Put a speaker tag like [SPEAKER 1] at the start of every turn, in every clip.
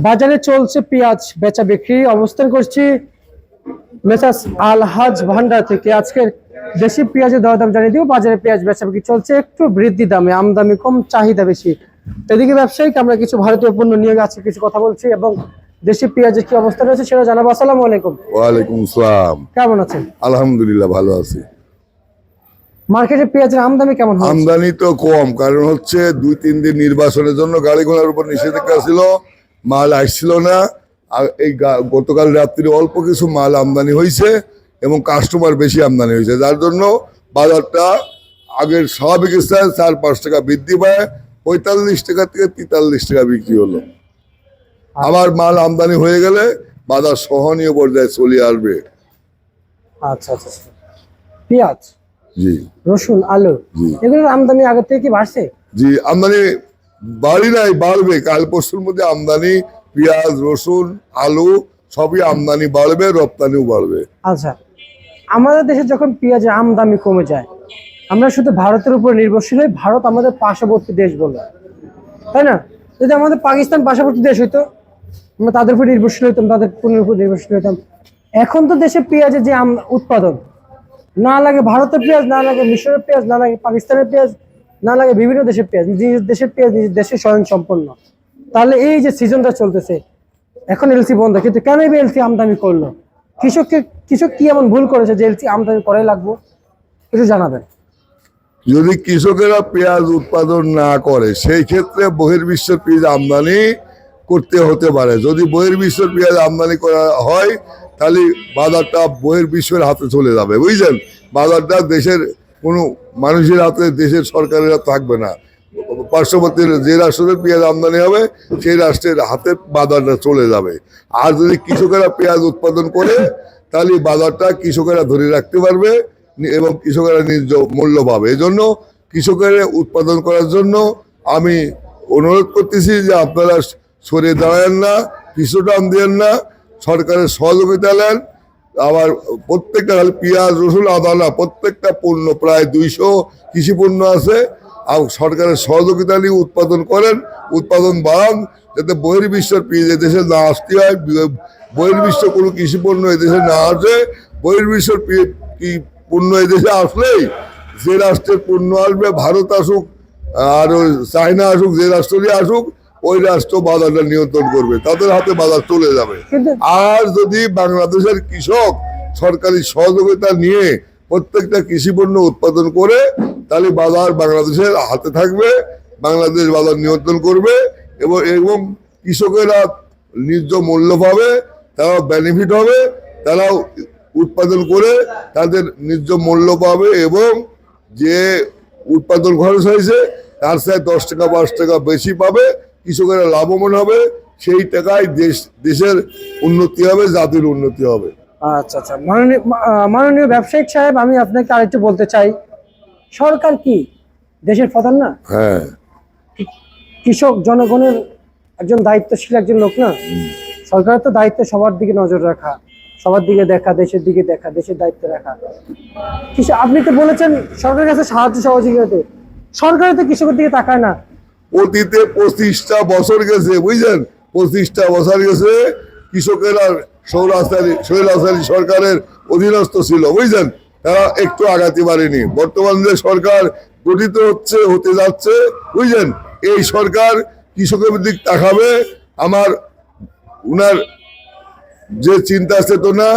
[SPEAKER 1] বাজারে চলছে পেঁয়াজ বেচা বিক্রি। অবস্থান করছি মেসার্স আলহাজ ভান্ডার থেকে। আজকের দেশি পেঁয়াজের দরদাম জানিয়ে দিব। বাজারে পেঁয়াজ বেচা বিক্রি চলছে একটু বৃদ্ধি দামে, আমদানি কম, চাহিদা বেশি। এদিকে ব্যবসায়িক আমরা কিছু ভারতীয় পণ্য নিয়ে আজকে কিছু কথা বলছি এবং দেশি পেঁয়াজের কি অবস্থা রয়েছে সেটা জানাবো। আসসালামু আলাইকুম।
[SPEAKER 2] ওয়ালাইকুম আসসালাম।
[SPEAKER 1] কেমন আছেন?
[SPEAKER 2] আলহামদুলিল্লাহ ভালো আছি।
[SPEAKER 1] মার্কেটে পেঁয়াজের আমদানি কেমন?
[SPEAKER 2] আমদানি তো কম, কারণ হচ্ছে 2-3 দিন নির্বাচনের জন্য গাড়ি ঘোড়ার উপর নিষেধাজ্ঞা ছিল, মাল আসছিল না। আর এই গতকাল রাত্রি অল্প কিছু মাল আমদানি হয়েছে এবং কাস্টমার বেশি আমদানি হয়েছে, যার জন্য বাজারটা আগের স্বাভাবিক স্থানে 4-5 টাকা বৃদ্ধি পায়, 45 টাকা থেকে 43 টাকা বিক্রি হলো। আবার মাল আমদানি হয়ে গেলে বাজার সহনীয় পর্যায়ে চলে আসবে।
[SPEAKER 1] আচ্ছা আচ্ছা। পেঁয়াজ,
[SPEAKER 2] জি,
[SPEAKER 1] রসুন, আলু এগুলোর আমদানি আগে থেকে কি বাড়ছে?
[SPEAKER 2] জি, আমদানি বাড়ি নাই, বাড়বে। কাল পরশুর মধ্যে আমদানি পেঁয়াজ, রসুন, আলু সবই আমদানি বাড়বে, রপ্তানিও বাড়বে।
[SPEAKER 1] আচ্ছা, আমাদের দেশে যখন পেঁয়াজের আমদানি কমে যায় আমরা শুধু ভারতের উপর নির্ভরশীল হই। ভারত আমাদের পার্শ্ববর্তী দেশ বলে, তাই না? যদি আমাদের পাকিস্তান পার্শ্ববর্তী দেশ হইতো আমরা তাদের উপর নির্ভরশীল হইতাম, তাদের পণ্যের উপর নির্ভরশীল হইতাম। এখন তো দেশে পেঁয়াজের যে উৎপাদন, না লাগে ভারতের পেঁয়াজ, না লাগে মিশরের পেঁয়াজ, না লাগে পাকিস্তানের পেঁয়াজ, না লাগে বিভিন্ন দেশের পেঁয়াজ। নিজের দেশের পেঁয়াজ নিজের দেশে স্বয়ং সম্পন্ন। তাহলে এই যে সিজনটা চলতেছে এখন এলসি বন্ধ, কিন্তু কেন এলসি আমদানি করলো? কৃষক কি এমন ভুল করেছে যে এলসি আমদানি করাই লাগবো? কিছু জানাবেন।
[SPEAKER 2] যদি কৃষকেরা পেঁয়াজ উৎপাদন না করে সেই ক্ষেত্রে বহির্বিশ্বের পেঁয়াজ আমদানি করতে হতে পারে। যদি বহির্বিশ্বের পেঁয়াজ আমদানি করা হয় তাহলে বাজারটা বহির্বিশ্বের হাতে চলে যাবে, বুঝলেন? বাজারটা দেশের কোনো মানুষের হাতে, দেশের সরকারের হাতে থাকবে না। পার্শ্ববর্তী যে রাষ্ট্রের পেঁয়াজ আমদানি হবে সেই রাষ্ট্রের হাতে বাজারটা চলে যাবে। আর যদি কৃষকেরা পেঁয়াজ উৎপাদন করে তাহলে বাজারটা কৃষকেরা ধরে রাখতে পারবে এবং কৃষকেরা ন্যায্য মূল্য পাবে। এজন্য কৃষকের উৎপাদন করার জন্য আমি অনুরোধ করতেছি যে আপনারা সরে দাঁড়ান না, পিছুটান দেন না, সরকারের সহযোগিতা নেন। আবার প্রত্যেকটা পেঁয়াজ, রসুন, আদা না, প্রত্যেকটা পণ্য প্রায় 200 কৃষি পণ্য আছে। আর সরকারের সহযোগিতা নিয়ে উৎপাদন করেন, উৎপাদন বাড়ান, যাতে বহির্বিশ্বের পেঁয়াজ এদেশে না আসতে হয়, বহির্বিশ্ব কোনো কৃষি পণ্য এদেশে না আসে। বহির্বিশ্বের কি পণ্য এদেশে আসলেই যে রাষ্ট্রের পণ্য আসবে, ভারত আসুক আর চায়না আসুক, যে রাষ্ট্রই আসুক, ওই রাষ্ট্র বাজারটা নিয়ন্ত্রণ করবে, তাদের হাতে বাজার চলে যাবে। আর যদি বাংলাদেশের কৃষক সরকারি সহযোগিতা নিয়ে প্রত্যেকটা কৃষি পণ্য উৎপাদন করে তাহলে বাজার বাংলাদেশের হাতে থাকবে, বাংলাদেশ বাজার নিয়ন্ত্রণ করবে এবং কৃষকেরা ন্যায্য মূল্য পাবে, তারা বেনিফিট হবে, তারাও উৎপাদন করে তাদের ন্যায্য মূল্য পাবে এবং যে উৎপাদন খরচ হয়েছে তার সাথে 10 টাকা 5 টাকা বেশি পাবে, কৃষকেরা লাভবান হবে। সেই টাকায় দেশের উন্নতি হবে, জাতির উন্নতি হবে।
[SPEAKER 1] আচ্ছা আচ্ছা, মাননীয় ব্যবসায়িক সাহেব, আমি আপনাকে আরেকটু বলতে চাই, সরকার কি দেশের প্রধান না?
[SPEAKER 2] হ্যাঁ,
[SPEAKER 1] কৃষক জনগণের একজন দায়িত্বশীল একজন লোক না? সরকারের তো দায়িত্ব সবার দিকে নজর রাখা, সবার দিকে দেখা, দেশের দিকে দেখা, দেশের দায়িত্ব রাখা। আপনি তো বলেছেন সরকারের কাছে সাহায্য সহযোগিতা, সরকার তো কৃষকের দিকে তাকায় না।
[SPEAKER 2] অতীতে 25টা বছর গেছে, বুঝলেন? 25টা বছর গেছে কৃষকেরা স্বৈরাচারী সরকারের অধীনস্থ ছিল, বুঝলেন? তারা একটু আগাতে পারেনি। বর্তমান যে সরকার গঠিত হতে যাচ্ছে, বুঝলেন, এই সরকার কৃষকের দিক তাকাবে। উনার যে চিন্তা চেতনা,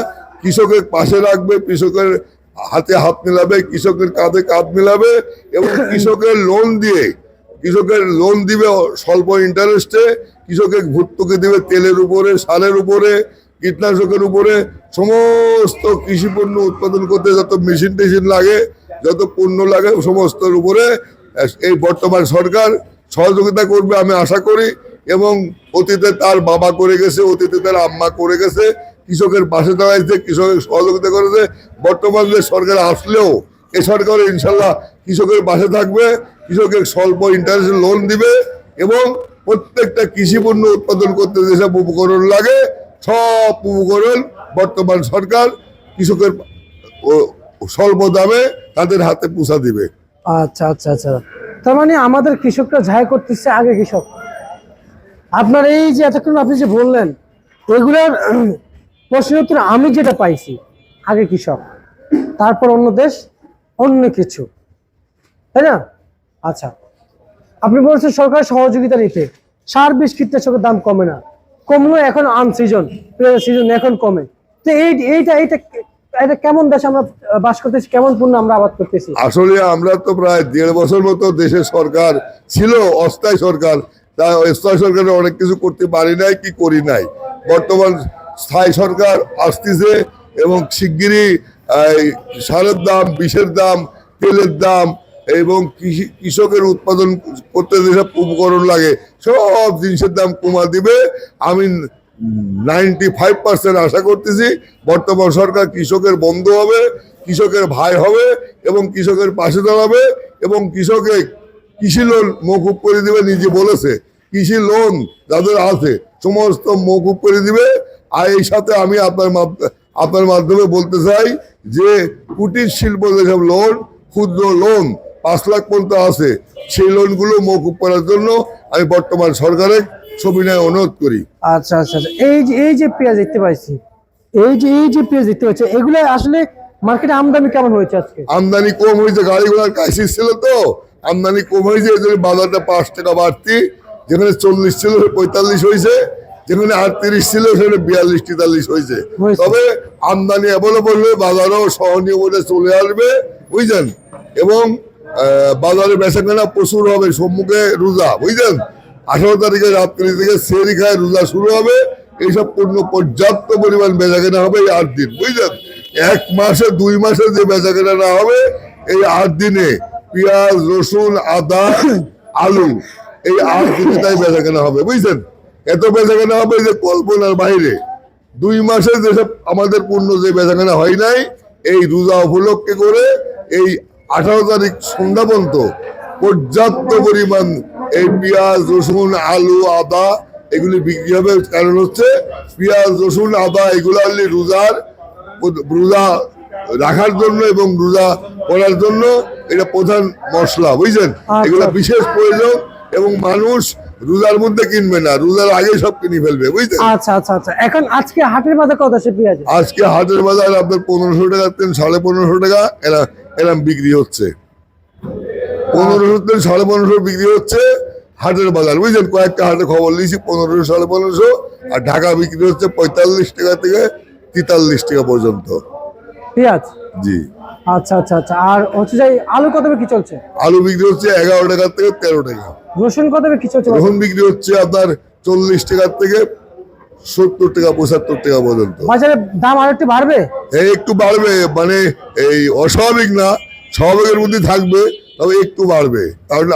[SPEAKER 2] কৃষকের পাশে রাখবে, কৃষকের হাতে হাত মিলাবে, কৃষকের কাঁধে কাঁধ মিলাবে এবং কৃষকের লোন দিবে স্বল্প ইন্টারেস্টে, কৃষকের ভর্তুকি দিবে তেলের উপরে, সারের উপরে, কীটনাশকের উপরে। সমস্ত কৃষি পণ্য উৎপাদন করতে যত মেশিন টেশিন লাগে, যত পণ্য লাগে, সমস্তর উপরে এই বর্তমান সরকার সহযোগিতা করবে আমি আশা করি। এবং অতীতে তার বাবা করে গেছে, অতীতে তার আম্মা করে গেছে, কৃষকের পাশে দাঁড়াইছে, কৃষকের সহযোগিতা করেছে। বর্তমান যে সরকার আসলেও এই সরকার ইনশাল্লাহ কৃষকের পাশে থাকবে, কৃষকের স্বল্প ইন্টারেস্ট লোন দিবে এবং প্রত্যেকটা কৃষি পণ্য উৎপাদন করতে যেসব উপকরণ লাগে সব উপকরণ বর্তমান সরকার কৃষকের স্বল্প দামে তাদের হাতে পৌঁছা দিবে।
[SPEAKER 1] আচ্ছা আচ্ছা আচ্ছা, তার মানে আমাদের কৃষকরা ঝাই করতেছে আগে কৃষক আপনার এই যে এতক্ষণ আপনি যে বললেন এগুলোর প্রশ্নের উত্তর আমি যেটা পাইছি, আগে কৃষক, তারপর অন্য দেশ, অন্য কিছু, তাই না? আচ্ছা, আপনি বলছেন সরকার সহযোগিতা নিতে, সার বিষ কীটনাশকের দাম কমে না, কমলো এখন আনসিজন, সিজন এখন কমে, তো এইটা এইটা এটা কেমন দেশ আমরা বাস করতেছি, কেমন পণ্য আমরা আবাদ করতেছি?
[SPEAKER 2] আসলে আমরা তো প্রায় 1.5 বছর মতো দেশের সরকার ছিল, অস্থায়ী সরকার, তা স্থায়ী সরকারে অনেক কিছু করতে পারি নাই কি করি নাই। বর্তমান স্থায়ী সরকার আসতেছে এবং শিগগিরই সারের দাম, বিষের দাম, তেলের দাম এবং কৃষকের উৎপাদন করতে যেসব উপকরণ লাগে সব জিনিসের দাম কমা দিবে। আমি 95% আশা করতেছি বর্তমান সরকার কৃষকের বন্ধু হবে, কৃষকের ভাই হবে এবং কৃষকের পাশে দাঁড়াবে এবং কৃষকের কৃষি লোন মকুব করে দিবে। নিজে বলেছে কৃষি লোন যাদের আছে সমস্ত মকুব করে দিবে। আর এই সাথে আমি আপনার মাধ্যমে বলতে চাই যে কুটির শিল্প যেসব লোন, ক্ষুদ্র লোন 5 লাখ পর্যন্ত আছে, সেই লোনগুলো মকুব করার জন্য আমি বর্তমান সরকারের সবিনয় অনুরোধ করি।
[SPEAKER 1] আচ্ছা আচ্ছা আচ্ছা, এই যে পেঁয়াজ দেখতে পাইছি, এই যে পেঁয়াজ দেখতে পাচ্ছি, এগুলো আসলে মার্কেটে আমদানি কেমন হয়েছে আজকে?
[SPEAKER 2] আমদানি কম হয়েছে, গাড়ি ঘোড়ার ক্রাইসিস ছিল তো আমদানি কম হয়েছে, এই জন্য বাজারটা 5 টাকা বাড়তি। যেখানে 40 ছিল 45 হয়েছে, যেখানে 38 ছিল সেখানে 42-43 হয়েছে। তবে আমদানি অ্যাভেলেবল হয়ে বাজারও সহনীয় মধ্যে চলে আসবে, বুঝলেন। এবং বাজারে বেচাকেনা প্রচুর হবে। সম্মুখে রোজা, বুঝলেন, 18 তারিখে রাত্রি থেকে সেরি খায় রোজা শুরু হবে। এইসব পণ্য পর্যাপ্ত পরিমাণ বেচাকেনা হবে এই 8 দিন, বুঝলেন। 1 মাসে 2 মাসে যে বেচাকেনা না হবে, এই 8 দিনে পেঁয়াজ, রসুন, আদা, আলু এই 8 দিনে তাই বেচাকেনা হবে, বুঝছেন। এত বেচাকেনা হবে যে কল্পনার বাইরে। 2 মাসে যেসব আমাদের পণ্য যে বেচাকেনা হয় নাই, এই রোজা উপলক্ষে করে এই 18 তারিখ সন্ধ্যা পর্যন্ত পর্যাপ্ত পরিমাণ এই পেঁয়াজ, রসুন, আলু, আদা এগুলি বিক্রি হবে। কারণ হচ্ছে পেঁয়াজ, রসুন, আদা এগুলো হলে রোজা রাখার জন্য এবং রোজা করার জন্য এটা প্রধান মশলা, বুঝছেন। এগুলো বিশেষ প্রয়োজন এবং মানুষ রোজার মধ্যে কিনবে না, রোজার আগে সব কিনে ফেলবে, বুঝছেন।
[SPEAKER 1] আচ্ছা আচ্ছা আচ্ছা, এখন আজকে হাটের বাজার কত আছে পেঁয়াজ?
[SPEAKER 2] আজকে হাটের বাজার আপনার 1500 টাকা, 1550 টাকা এরম বিক্রি হচ্ছে। 1500 থেকে 1550 বিক্রি হচ্ছে হাটের বাজার, বুঝলেন। কয়েকটা হাটে খবর নিয়েছি 1500, 1550, আর ঢাকা বিক্রি হচ্ছে 45 টাকা থেকে 43 টাকা পর্যন্ত
[SPEAKER 1] পেঁয়াজ।
[SPEAKER 2] জি।
[SPEAKER 1] আচ্ছা আচ্ছা আচ্ছা, আর হচ্ছে যে আলু কত কি চলছে?
[SPEAKER 2] আলু বিক্রি হচ্ছে 11 টাকা থেকে 13 টাকা।
[SPEAKER 1] রসুন কত কি চলছে?
[SPEAKER 2] রসুন বিক্রি হচ্ছে আপনার 40 টাকা থেকে 70 টাকা 75 টাকা পর্যন্ত।
[SPEAKER 1] বাজারে দাম আর একটু বাড়বে?
[SPEAKER 2] একটু বাড়বে, মানে এই অস্বাভাবিক না, স্বাভাবিকের মধ্যে থাকবে, তবে একটু বাড়বে। কারণ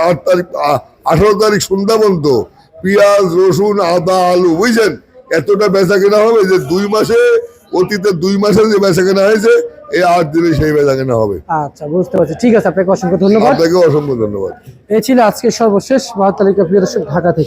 [SPEAKER 2] 18 তারিখ সন্ধ্যা পর্যন্ত পেঁয়াজ, রসুন, আদা, আলু, বুঝছেন, এতটা বেচা কেনা হবে যে 2 মাসে, অতীতে 2 মাসে যে বেচা কেনা হয়েছে এই 8 দিনে সেই বেচা কেনা হবে।
[SPEAKER 1] আচ্ছা, বুঝতে পারছি। ঠিক আছে, আপনাকে অসংখ্য ধন্যবাদ।
[SPEAKER 2] আপনাকে অসংখ্য ধন্যবাদ।
[SPEAKER 1] এই ছিল আজকে সর্বশেষ 72 তালিকা প্রিয় দর্শক, ঢাকা থেকে।